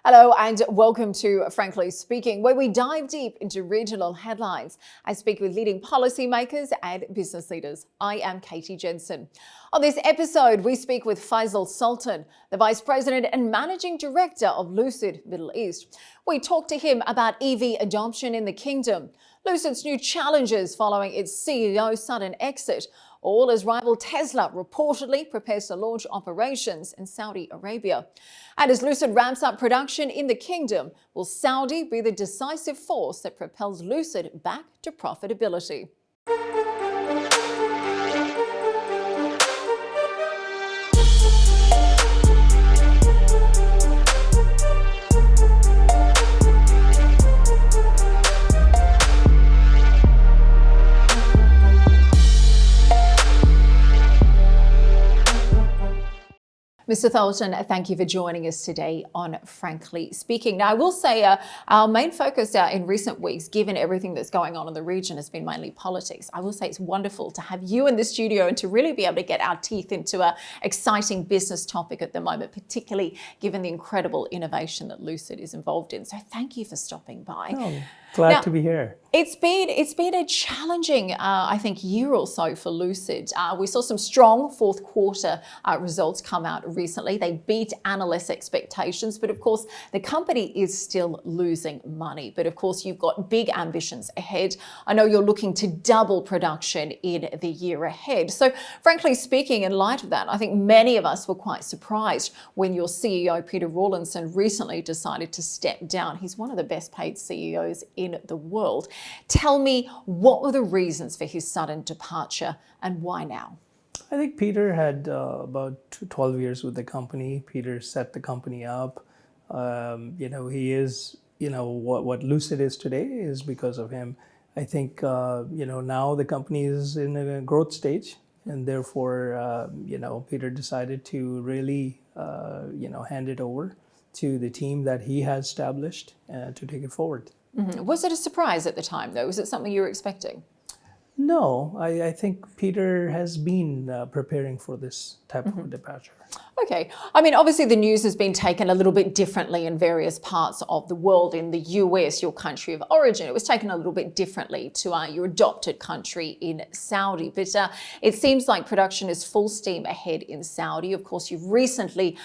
Hello and welcome to Frankly Speaking, where we dive deep into regional headlines. I speak with leading policymakers and business leaders. I am Katie Jensen. On this episode, we speak with Faisal Sultan, the Vice President and Managing Director of Lucid Middle East. We talk to him about EV adoption in the kingdom, Lucid's new challenges following its CEO's sudden exit, all as rival Tesla reportedly prepares to launch operations in Saudi Arabia. And as Lucid ramps up production in the kingdom, will Saudi be the decisive force that propels Lucid back to profitability? Mr. Sultan, thank you for joining us today on Frankly Speaking. Now, I will say our main focus in recent weeks, given everything that's going on in the region, has been mainly politics. I will say it's wonderful to have you in the studio and to really be able to get our teeth into an exciting business topic at the moment, particularly given the incredible innovation that Lucid is involved in. So thank you for stopping by. Oh, glad to be here. It's been a challenging, I think, year or so for Lucid. We saw some strong fourth quarter results come out recently. They beat analysts' expectations, but of course, the company is still losing money. But of course, you've got big ambitions ahead. I know you're looking to double production in the year ahead. So frankly speaking, in light of that, I think many of us were quite surprised when your CEO, Peter Rawlinson, recently decided to step down. He's one of the best paid CEOs in the world. Tell me, what were the reasons for his sudden departure and why now? I think Peter had about 12 years with the company. Peter set the company up. He is, what Lucid is today is because of him. I think, now the company is in a growth stage, and therefore, Peter decided to really, hand it over to the team that he has established to take it forward. Mm-hmm. Was it a surprise at the time, though? Was it something you were expecting? No, I think Peter has been preparing for this type of departure. Okay. I mean, obviously the news has been taken a little bit differently in various parts of the world. In the US, your country of origin, it was taken a little bit differently to your adopted country in Saudi. But it seems like production is full steam ahead in Saudi. Of course, you've recently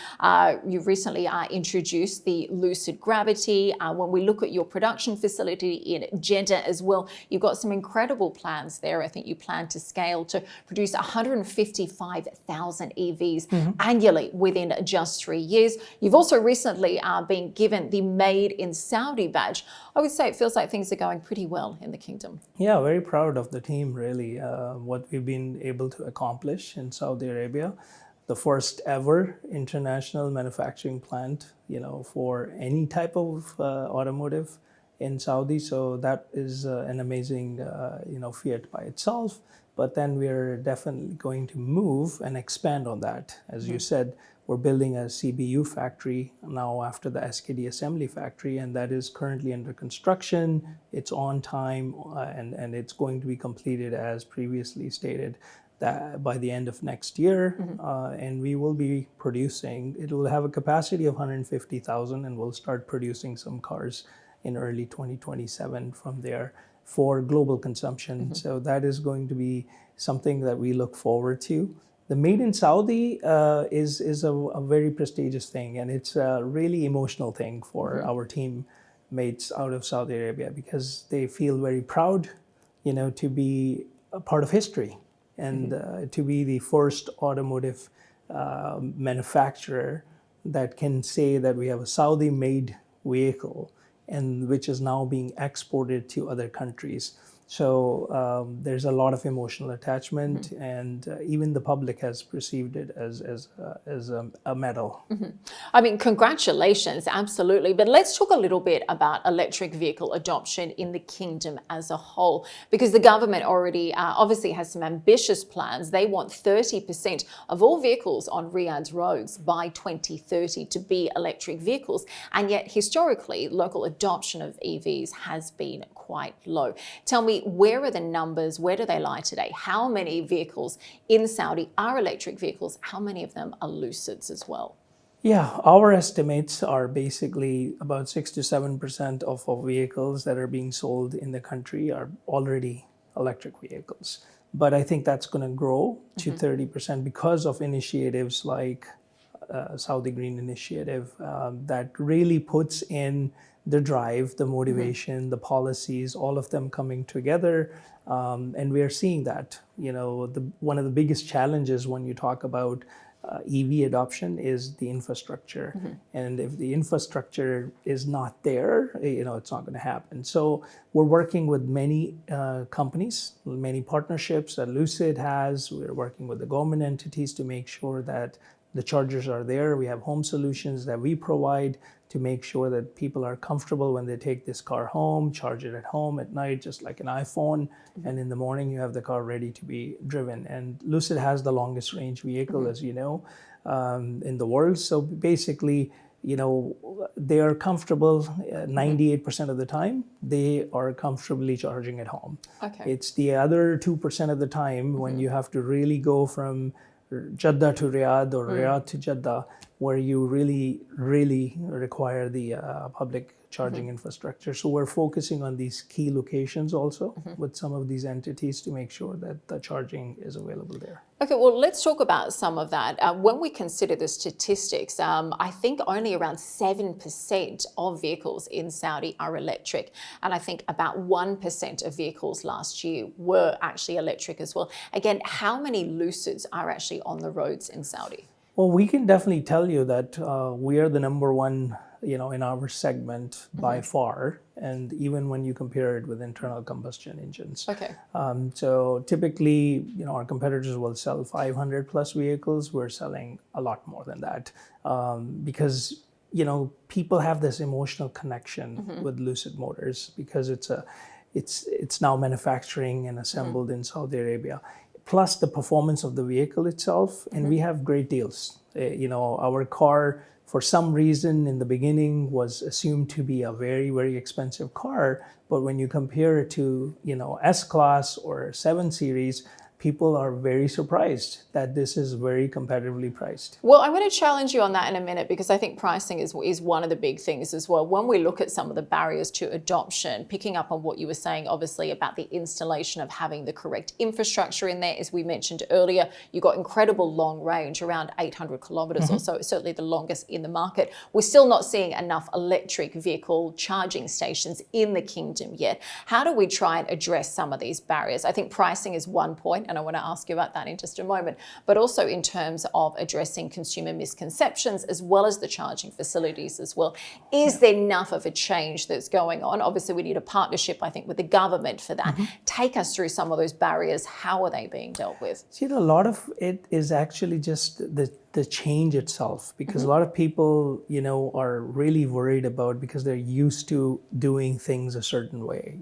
introduced the Lucid Gravity. When we look at your production facility in Jeddah as well, you've got some incredible plans there. I think you plan to scale to produce 155,000 EVs annually within just 3 years. You've also recently been given the Made in Saudi badge. I would say it feels like things are going pretty well in the kingdom. Yeah, very proud of the team, really, what we've been able to accomplish in Saudi Arabia. The first ever international manufacturing plant, for any type of automotive in Saudi. So that is an amazing, feat by itself. But then we're definitely going to move and expand on that. As you said, we're building a CBU factory now after the SKD assembly factory, and that is currently under construction. It's on time, and it's going to be completed as previously stated that by the end of next year. And we will be producing, it will have a capacity of 150,000, and we'll start producing some cars in early 2027 from there for global consumption. So that is going to be something that we look forward to. The Made in Saudi is a very prestigious thing, and it's a really emotional thing for our teammates out of Saudi Arabia, because they feel very proud, to be a part of history and to be the first automotive manufacturer that can say that we have a Saudi-made vehicle and which is now being exported to other countries. So there's a lot of emotional attachment, and even the public has perceived it as a medal. I mean, congratulations, absolutely. But let's talk a little bit about electric vehicle adoption in the kingdom as a whole, because the government already obviously has some ambitious plans. They want 30% of all vehicles on Riyadh's roads by 2030 to be electric vehicles. And yet, historically, local adoption of EVs has been quite low. Tell me, where are the numbers? Where do they lie today? How many vehicles in Saudi are electric vehicles? How many of them are Lucids as well? Yeah, our estimates are basically about 6 to 7% of our vehicles that are being sold in the country are already electric vehicles. But I think that's going to grow to 30% because of initiatives like Saudi Green Initiative that really puts in the drive, the motivation, the policies, all of them coming together. And we are seeing that. One of the biggest challenges when you talk about EV adoption is the infrastructure. And if the infrastructure is not there, it's not going to happen. So we're working with many companies, many partnerships that Lucid has. We're working with the government entities to make sure that the chargers are there. We have home solutions that we provide to make sure that people are comfortable when they take this car home, charge it at home at night, just like an iPhone. And in the morning, you have the car ready to be driven. And Lucid has the longest range vehicle, as you know, in the world. So basically, they are comfortable 98% of the time. They are comfortably charging at home. Okay. It's the other 2% of the time when you have to really go from Jeddah to Riyadh or Riyadh to Jeddah, where you really, really require the public charging infrastructure. So we're focusing on these key locations also with some of these entities to make sure that the charging is available there. Okay, well, let's talk about some of that. When we consider the statistics, I think only around 7% of vehicles in Saudi are electric. And I think about 1% of vehicles last year were actually electric as well. Again, how many Lucids are actually on the roads in Saudi? Well, we can definitely tell you that we are the number one, in our segment by far, and even when you compare it with internal combustion engines. Okay. So typically, our competitors will sell 500 plus vehicles. We're selling a lot more than that because people have this emotional connection with Lucid Motors because it's now manufacturing and assembled in Saudi Arabia. Plus the performance of the vehicle itself, and we have great deals. Our car, for some reason in the beginning, was assumed to be a very, very expensive car, but when you compare it to, S-Class or 7 Series, people are very surprised that this is very competitively priced. Well, I'm going to challenge you on that in a minute because I think pricing is one of the big things as well. When we look at some of the barriers to adoption, picking up on what you were saying, obviously, about the installation of having the correct infrastructure in there, as we mentioned earlier, you got incredible long range, around 800 kilometers or so, certainly the longest in the market. We're still not seeing enough electric vehicle charging stations in the kingdom yet. How do we try and address some of these barriers? I think pricing is one point, and I want to ask you about that in just a moment, but also in terms of addressing consumer misconceptions as well as the charging facilities as well. Is there enough of a change that's going on? Obviously, we need a partnership, I think, with the government for that. Take us through some of those barriers. How are they being dealt with? See, a lot of it is actually just the change itself, because a lot of people, are really worried about because they're used to doing things a certain way.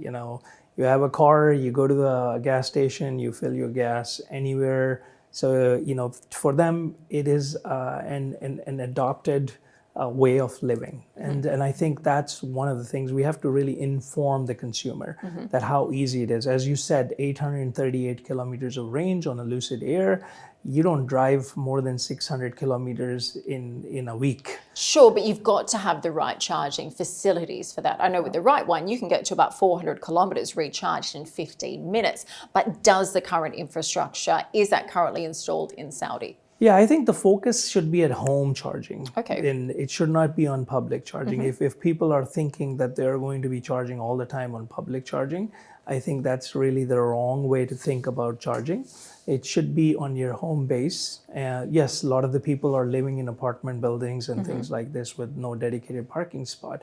You have a car, you go to the gas station, you fill your gas anywhere. So, for them, it is an adopted way of living. And I think that's one of the things we have to really inform the consumer that how easy it is. As you said, 838 kilometers of range on a Lucid Air. You don't drive more than 600 kilometers in a week. Sure, but you've got to have the right charging facilities for that. I know with the right one, you can get to about 400 kilometers recharged in 15 minutes. But does the current infrastructure, is that currently installed in Saudi? Yeah, I think the focus should be at home charging. Okay. And it should not be on public charging. If people are thinking that they're going to be charging all the time on public charging, I think that's really the wrong way to think about charging. It should be on your home base. Yes, a lot of the people are living in apartment buildings and things like this with no dedicated parking spot.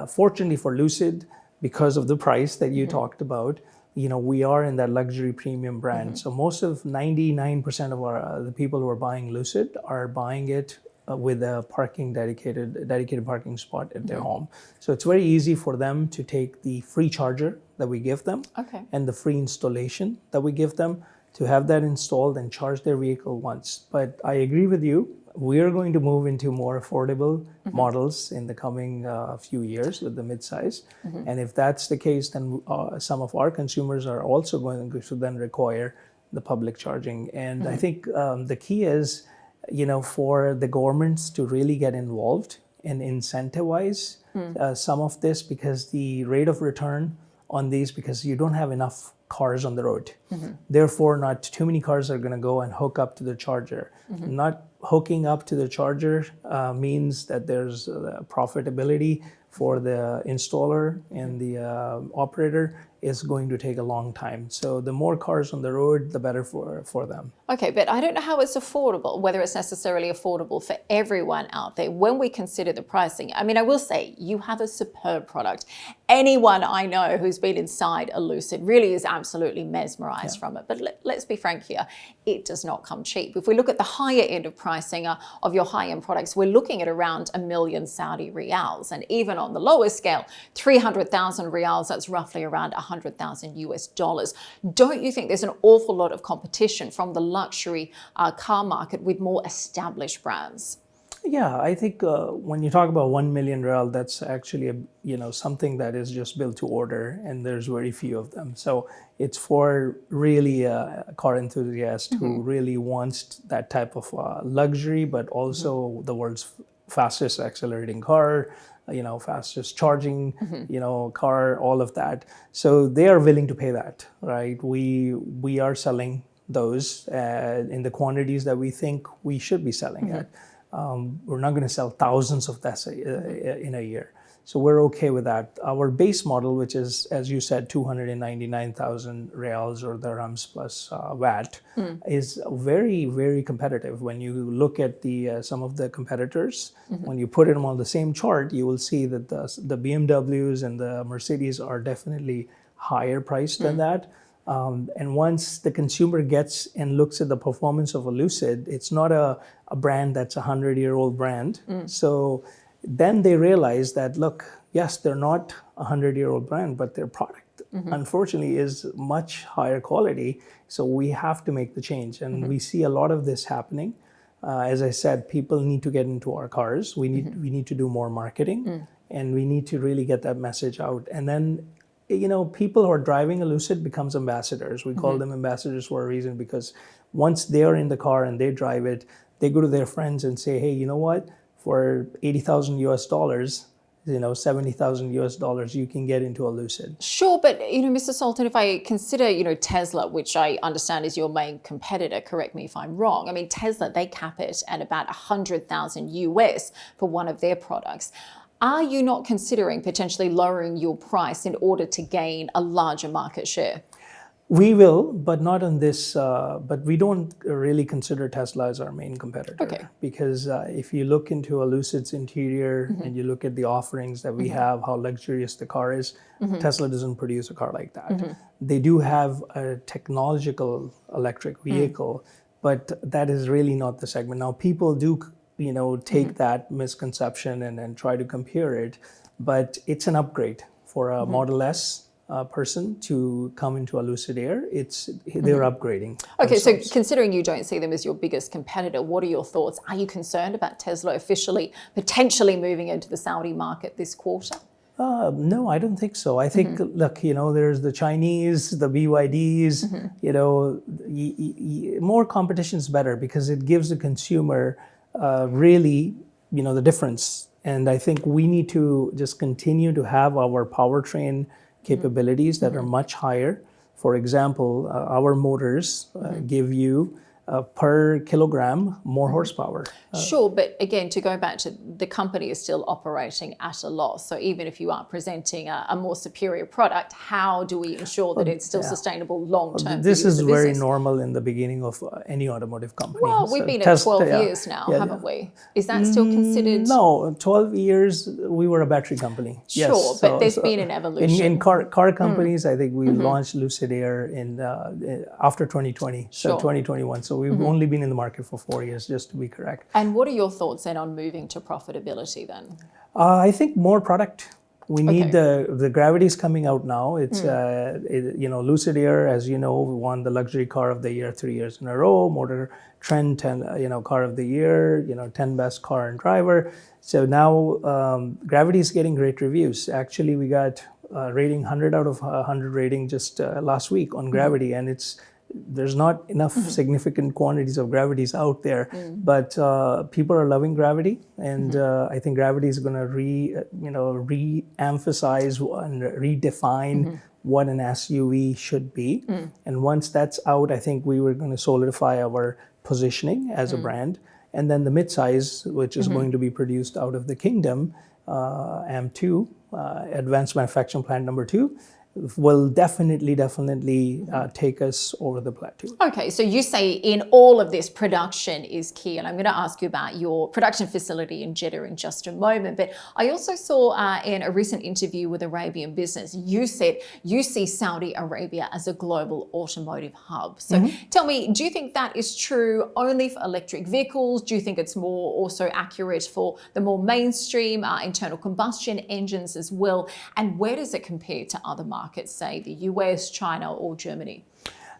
Fortunately for Lucid, because of the price that you talked about, we are in that luxury premium brand. So most of 99% of the people who are buying Lucid are buying it with a dedicated parking spot at their home. So it's very easy for them to take the free charger that we give them and the free installation that we give them to have that installed and charge their vehicle once. But I agree with you. We are going to move into more affordable models in the coming few years with the midsize. And if that's the case, then some of our consumers are also going to then require the public charging. And I think the key is for the governments to really get involved and incentivize some of this, because the rate of return on these, because you don't have enough cars on the road. Therefore, not too many cars are going to go and hook up to the charger. Not hooking up to the charger means that there's profitability for the installer and the operator is going to take a long time. So the more cars on the road, the better for them. Okay, but I don't know how it's affordable, whether it's necessarily affordable for everyone out there when we consider the pricing. I mean, I will say you have a superb product. Anyone I know who's been inside a Lucid really is absolutely mesmerized from it. But let's be frank here, it does not come cheap. If we look at the higher end of pricing of your high-end products, we're looking at around 1 million Saudi riyals. And even on the lower scale, 300,000 riyals, that's roughly around 100,000 US dollars. Don't you think there's an awful lot of competition from the luxury car market with more established brands? Yeah, I think when you talk about 1 million real, that's actually something that is just built to order, and there's very few of them. So it's for really a car enthusiast who really wants that type of luxury, but also the world's fastest accelerating car, fastest charging, car, all of that. So they are willing to pay that, right? We are selling those in the quantities that we think we should be selling at. We're not going to sell thousands of that in a year. So we're okay with that. Our base model, which is, as you said, 299,000 reals or dirhams plus VAT, is very, very competitive. When you look at some of the competitors, when you put them on the same chart, you will see that the BMWs and the Mercedes are definitely higher priced than that. And once the consumer gets and looks at the performance of a Lucid, it's not a brand that's a 100-year-old brand. So then they realize that, look, yes, they're not a 100-year-old brand, but their product, unfortunately, is much higher quality. So we have to make the change. And we see a lot of this happening. As I said, people need to get into our cars. We need to do more marketing, and we need to really get that message out. And then people who are driving a Lucid becomes ambassadors. We call them ambassadors for a reason, because once they are in the car and they drive it, they go to their friends and say, hey, you know what? For 80,000 US dollars, 70,000 US dollars, you can get into a Lucid. Sure, but Mr. Sultan, if I consider, Tesla, which I understand is your main competitor, correct me if I'm wrong. I mean, Tesla, they cap it at about 100,000 US for one of their products. Are you not considering potentially lowering your price in order to gain a larger market share? We will, but not on this. But we don't really consider Tesla as our main competitor. Okay. Because if you look into a Lucid's interior and you look at the offerings that we have, how luxurious the car is, Tesla doesn't produce a car like that. They do have a technological electric vehicle, but that is really not the segment. Now, people do take that misconception and try to compare it, but it's an upgrade for a Model S person to come into a Lucid Air. They're upgrading. Okay, so considering you don't see them as your biggest competitor, what are your thoughts? Are you concerned about Tesla officially potentially moving into the Saudi market this quarter? No, I don't think so. I think, look, there's the Chinese, the BYDs, more competition is better, because it gives the consumer really, the difference. And I think we need to just continue to have our powertrain capabilities that are much higher. For example, our motors give you per kilogram more horsepower. Sure, but again, to go back to the company is still operating at a loss. So even if you are presenting a more superior product, how do we ensure that it's still sustainable long term? This is very normal in the beginning of any automotive company. Well, we've been at 12 years now, haven't we? Is that still considered? No, 12 years, we were a battery company. Sure, yes, but there's been an evolution. In car companies, I think we launched Lucid Air after 2020, so 2021. So we've only been in the market for 4 years, just to be correct. And what are your thoughts then on moving to profitability then? I think more product. We need the Gravity's coming out now. It's Lucid Air, as you know, we won the luxury car of the year 3 years in a row. Motor Trend 10 car of the year. 10 best car and driver. So now Gravity is getting great reviews. Actually, we got rating 100 out of 100 rating just last week on Gravity, and it's there's not enough significant quantities of gravities out there, but people are loving gravity, and I think gravity is going to re-emphasize and redefine what an SUV should be. And once that's out, I think we were going to solidify our positioning as a brand. And then the midsize, which is going to be produced out of the kingdom, AM2, Advanced Manufacturing Plant number 2, will definitely take us over the plateau. Okay, so you say in all of this, production is key, and I'm going to ask you about your production facility in Jeddah in just a moment. But I also saw in a recent interview with Arabian Business, you said you see Saudi Arabia as a global automotive hub. So tell me, do you think that is true only for electric vehicles? Do you think it's more also accurate for the more mainstream internal combustion engines as well? And where does it compare to other markets, say the US, China, or Germany?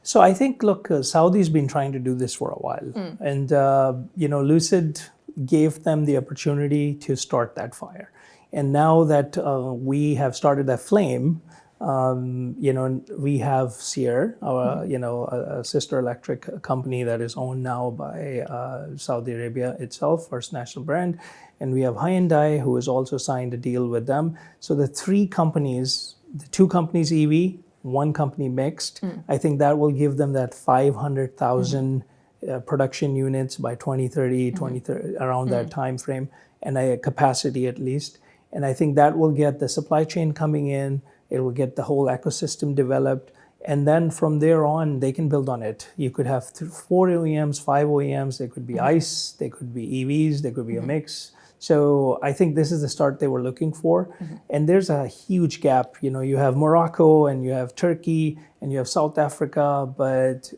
So I think, look, Saudi's been trying to do this for a while. And, Lucid gave them the opportunity to start that fire. And now that we have started that flame, we have Sierra, a sister electric company that is owned now by Saudi Arabia itself, First National brand. And we have Hyundai, who has also signed a deal with them. So the 3 companies, the 2 companies EV, 1 company mixed, I think that will give them that 500,000 production units by 2030, around that time frame, and a capacity at least. And I think that will get the supply chain coming in, it will get the whole ecosystem developed, and then from there on, they can build on it. You could have 4 OEMs, 5 OEMs, they could be ICE, they could be EVs, they could be a mix. So I think this is the start they were looking for. And there's a huge gap. You have Morocco and you have Turkey and you have South Africa, but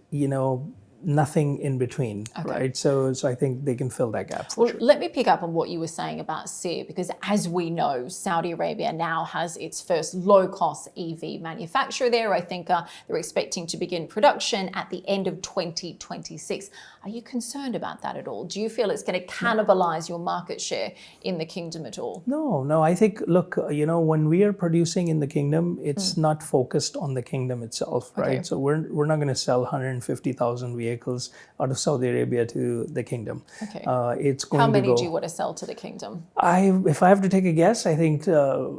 nothing in between, right? So I think they can fill that gap for sure. Let me pick up on what you were saying about SEER, because as we know, Saudi Arabia now has its first low-cost EV manufacturer there. I think they're expecting to begin production at the end of 2026. Are you concerned about that at all? Do you feel it's going to cannibalize your market share in the kingdom at all? No. I think, look, when we are producing in the kingdom, it's not focused on the kingdom itself, right? So we're not going to sell 150,000 vehicles out of Saudi Arabia to the kingdom. It's going How to many go, do you want to sell to the kingdom? If I have to take a guess, I think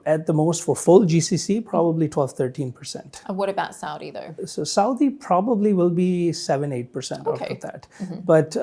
at the most for full GCC, probably 12-13%. And what about Saudi though? So Saudi probably will be 7-8% out of that. But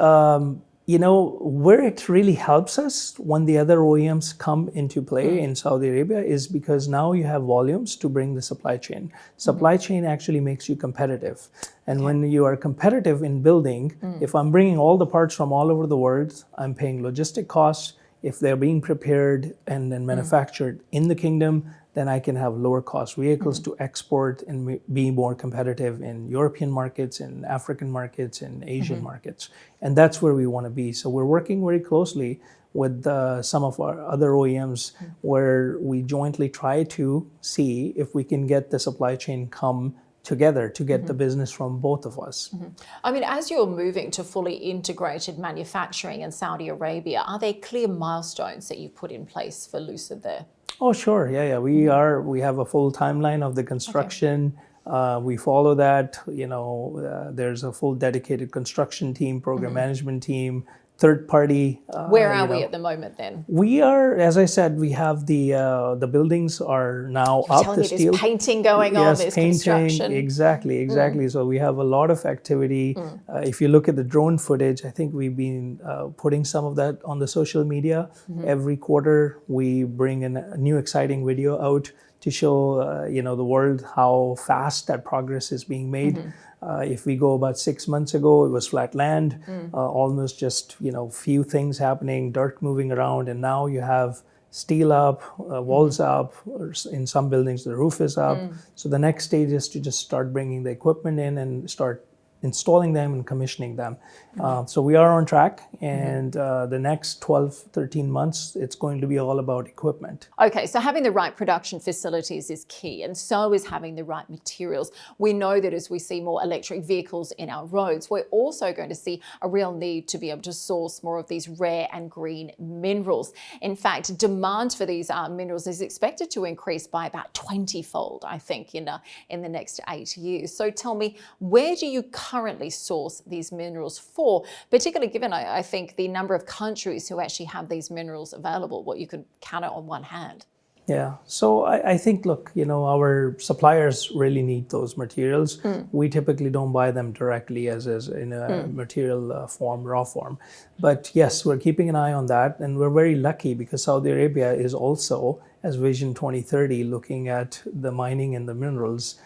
where it really helps us when the other OEMs come into play in Saudi Arabia is because now you have volumes to bring the supply chain. Supply chain actually makes you competitive. And when you are competitive in building, if I'm bringing all the parts from all over the world, I'm paying logistic costs. If they're being prepared and then manufactured in the kingdom, then I can have lower cost vehicles to export and be more competitive in European markets, in African markets, in Asian markets. And that's where we want to be. So we're working very closely with some of our other OEMs where we jointly try to see if we can get the supply chain come together to get the business from both of us. I mean, as you're moving to fully integrated manufacturing in Saudi Arabia, are there clear milestones that you've put in place for Lucid there? Oh, sure. Yeah. We have a full timeline of the construction. We follow that. There's a full dedicated construction team, program management team, third party. Where are we at the moment then? We are, as I said, we have the buildings are now You're up. telling me there's painting going on, there's painting, construction. Exactly. So we have a lot of activity. If you look at the drone footage, I think we've been putting some of that on the social media. Every quarter, we bring in a new exciting video out to show the world how fast that progress is being made. If we go about 6 months ago, it was flat land, almost just few things happening, dirt moving around, and now you have steel up, walls up, or in some buildings the roof is up. So the next stage is to just start bringing the equipment in and start installing them and commissioning them. So we are on track, and the next 12, 13 months, it's going to be all about equipment. Okay, so having the right production facilities is key, and so is having the right materials. We know that as we see more electric vehicles in our roads, we're also going to see a real need to be able to source more of these rare and green minerals. In fact, demand for these minerals is expected to increase by about 20-fold, I think, in the next 8 years. So tell me, where do you currently source these minerals for, particularly given, I think, the number of countries who actually have these minerals available, what you could count it on one hand. Yeah. So I think, look, our suppliers really need those materials. We typically don't buy them directly as in a material form, raw form. But yes, we're keeping an eye on that. And we're very lucky because Saudi Arabia is also, as Vision 2030, looking at the mining and the minerals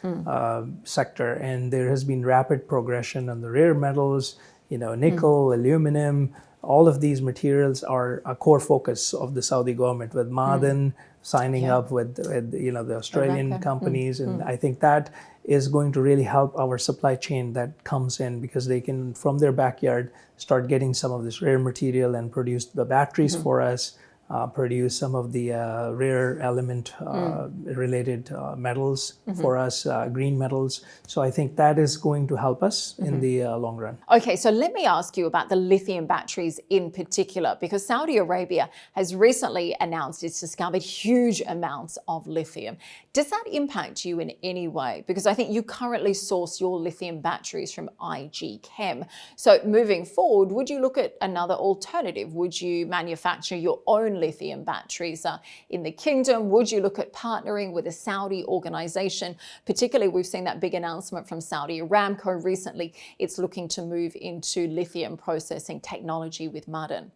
sector. And there has been rapid progression on the rare metals, nickel, aluminum. All of these materials are a core focus of the Saudi government, with Ma'aden signing up with the Australian companies. And I think that is going to really help our supply chain that comes in, because they can, from their backyard, start getting some of this rare material and produce the batteries for us, produce some of the rare element related metals for us, green metals. So I think that is going to help us in the long run. Okay, so let me ask you about the lithium batteries in particular, because Saudi Arabia has recently announced it's discovered huge amounts of lithium. Does that impact you in any way? Because I think you currently source your lithium batteries from IG Chem. So moving forward, would you look at another alternative? Would you manufacture your own lithium batteries in the kingdom? Would you look at partnering with a Saudi organization? Particularly, we've seen that big announcement from Saudi Aramco recently. It's looking to move into lithium processing technology with Ma'aden.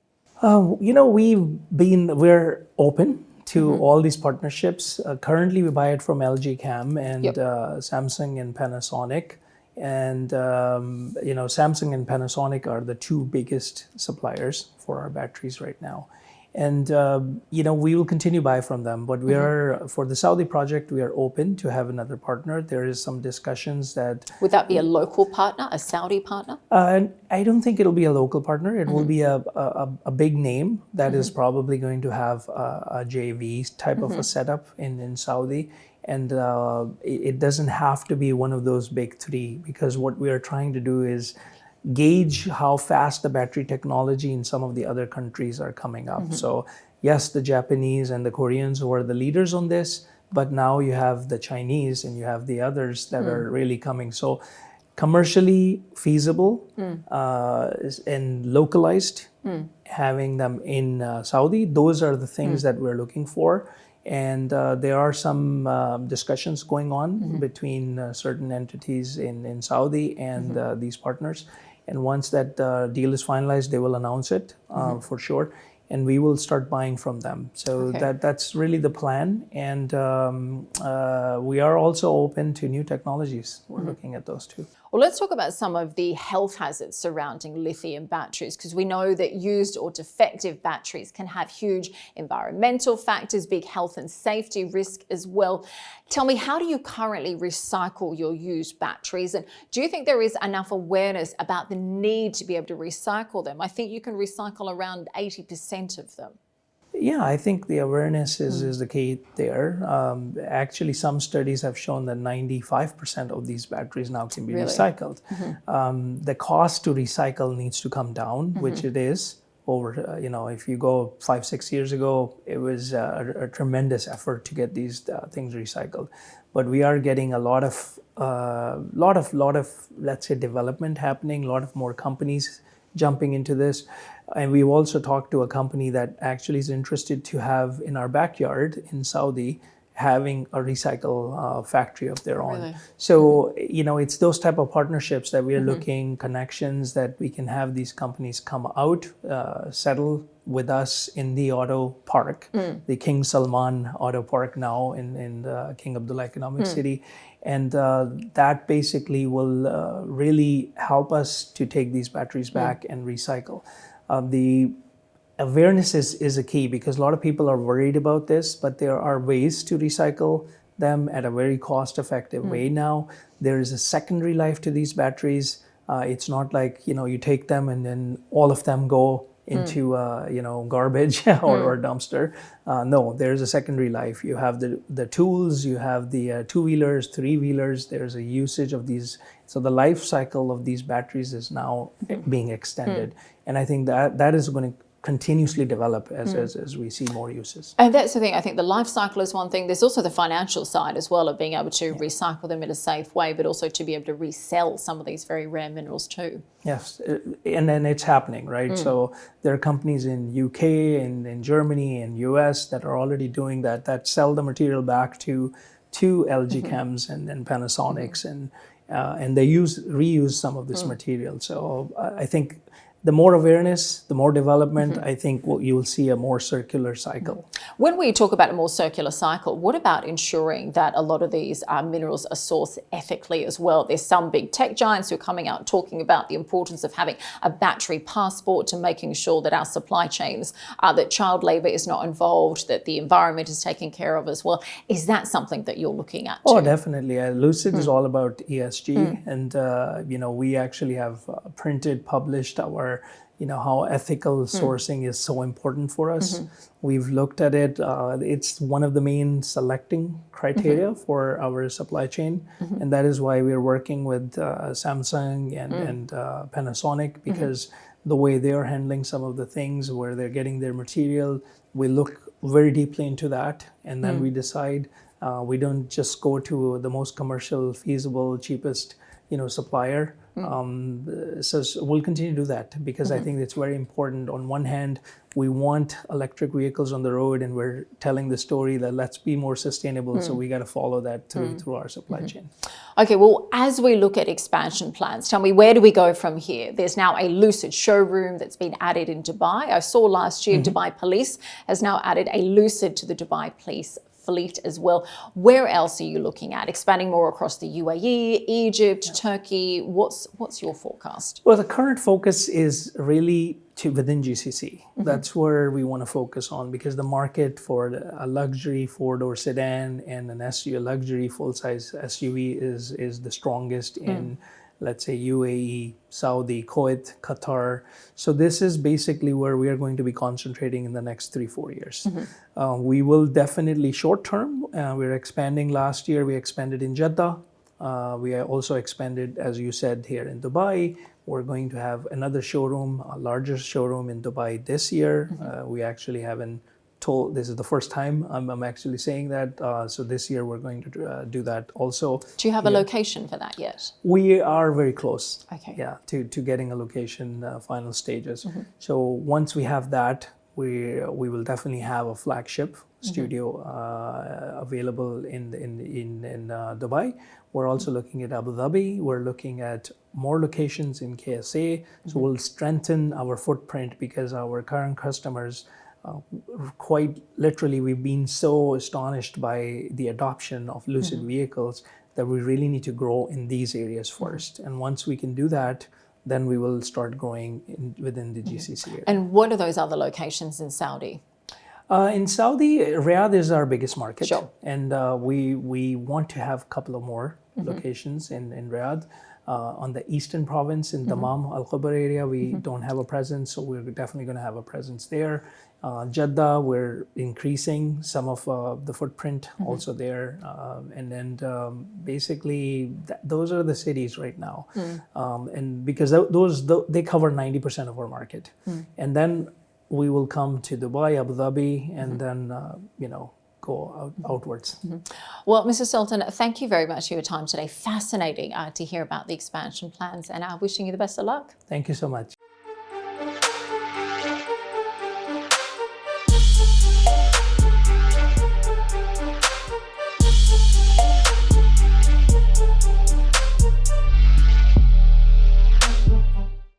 We're open to all these partnerships. Currently, we buy it from LG Chem and Samsung and Panasonic. And Samsung and Panasonic are the two biggest suppliers for our batteries right now. And we will continue to buy from them. But we are, for the Saudi project, we are open to have another partner. There is some discussions that... Would that be a local partner, a Saudi partner? And I don't think it'll be a local partner. It will be a big name that is probably going to have a JV type of a setup in Saudi. And it doesn't have to be one of those big three, because what we are trying to do is gauge how fast the battery technology in some of the other countries are coming up. So yes, the Japanese and the Koreans who are the leaders on this, but now you have the Chinese and you have the others that are really coming. So commercially feasible and localized, having them in Saudi, those are the things that we're looking for. And there are some discussions going on between certain entities in Saudi and these partners. And once that deal is finalized, they will announce it for sure. And we will start buying from them. So that's really the plan. And we are also open to new technologies. We're looking at those too. Well, let's talk about some of the health hazards surrounding lithium batteries, because we know that used or defective batteries can have huge environmental factors, big health and safety risk as well. Tell me, how do you currently recycle your used batteries? And do you think there is enough awareness about the need to be able to recycle them? I think you can recycle around 80% of them. Yeah, I think the awareness is the key there. Actually, some studies have shown that 95% of these batteries now can be recycled. The cost to recycle needs to come down, which it is. Over, if you go 5-6 years ago, it was a tremendous effort to get these things recycled. But we are getting a lot of, let's say, development happening. A lot of more companies jumping into this. And we've also talked to a company that actually is interested to have in our backyard in Saudi, having a recycle factory of their own. Really? So, it's those type of partnerships that we are looking, connections that we can have these companies come out, settle with us in the auto park, the King Salman Auto Park now in the King Abdullah Economic City. And that basically will really help us to take these batteries back and recycle. The awareness is a key, because a lot of people are worried about this, but there are ways to recycle them at a very cost-effective way now. There is a secondary life to these batteries. It's not like, you take them and then all of them go into garbage or dumpster. No, there's a secondary life. You have the tools, you have the two-wheelers, three-wheelers. There's a usage of these. So the life cycle of these batteries is now being extended. And I think that is going to continuously develop as we see more uses. And that's the thing. I think the life cycle is one thing. There's also the financial side as well of being able to recycle them in a safe way, but also to be able to resell some of these very rare minerals too. Yes, and then it's happening, right? So there are companies in UK and in Germany and US that are already doing that sell the material back to LG Chems and Panasonics, and they reuse some of this material. So I think the more awareness, the more development, I think you will see a more circular cycle. When we talk about a more circular cycle, what about ensuring that a lot of these minerals are sourced ethically as well? There's some big tech giants who are coming out talking about the importance of having a battery passport to making sure that our supply chains, that child labour is not involved, that the environment is taken care of as well. Is that something that you're looking at too? Oh, definitely. Lucid is all about ESG, and we actually have published our how ethical sourcing is so important for us. We've looked at it. It's one of the main selecting criteria for our supply chain, and that is why we're working with Samsung and Panasonic, because the way they are handling some of the things, where they're getting their material, we look very deeply into that, and then we decide. We don't just go to the most commercial, feasible, cheapest supplier. So we'll continue to do that, because I think it's very important. On one hand, we want electric vehicles on the road, and we're telling the story that let's be more sustainable. So we got to follow that through our supply chain. Okay, well, as we look at expansion plans, tell me, where do we go from here? There's now a Lucid showroom that's been added in Dubai. I saw last year Dubai Police has now added a Lucid to the Dubai Police fleet as well. Where else are you looking at? Expanding more across the UAE, Egypt, Turkey? What's your forecast? Well, the current focus is really within GCC. That's where we want to focus on, because the market for a luxury four-door sedan and an SUV, a luxury full-size SUV, is the strongest in, let's say, UAE, Saudi, Kuwait, Qatar. So this is basically where we are going to be concentrating in the next 3-4 years. We will definitely short-term, we're expanding. Last year, we expanded in Jeddah. We also expanded, as you said, here in Dubai. We're going to have another showroom, a larger showroom in Dubai this year. We actually haven't told, this is the first time I'm actually saying that. So this year we're going to do that also. Do you have a location for that yet? We are very close. Okay. Yeah, to getting a location, final stages. So once we have that, we will definitely have a flagship studio available in Dubai. We're also looking at Abu Dhabi. We're looking at more locations in KSA. So we'll strengthen our footprint, because our current customers, quite literally, we've been so astonished by the adoption of Lucid vehicles that we really need to grow in these areas first. And once we can do that, then we will start growing within the GCC area. And what are those other locations in Saudi? In Saudi, Riyadh is our biggest market. Sure. And we want to have a couple of more locations in Riyadh. On the eastern province, in Dammam, Al-Khabar area, we don't have a presence, so we're definitely going to have a presence there. Jeddah, we're increasing some of the footprint also there. And then basically, those are the cities right now. And because they cover 90% of our market. And then we will come to Dubai, Abu Dhabi, and then, go outwards. Well, Mr. Sultan, thank you very much for your time today. Fascinating to hear about the expansion plans, and wishing you the best of luck. Thank you so much.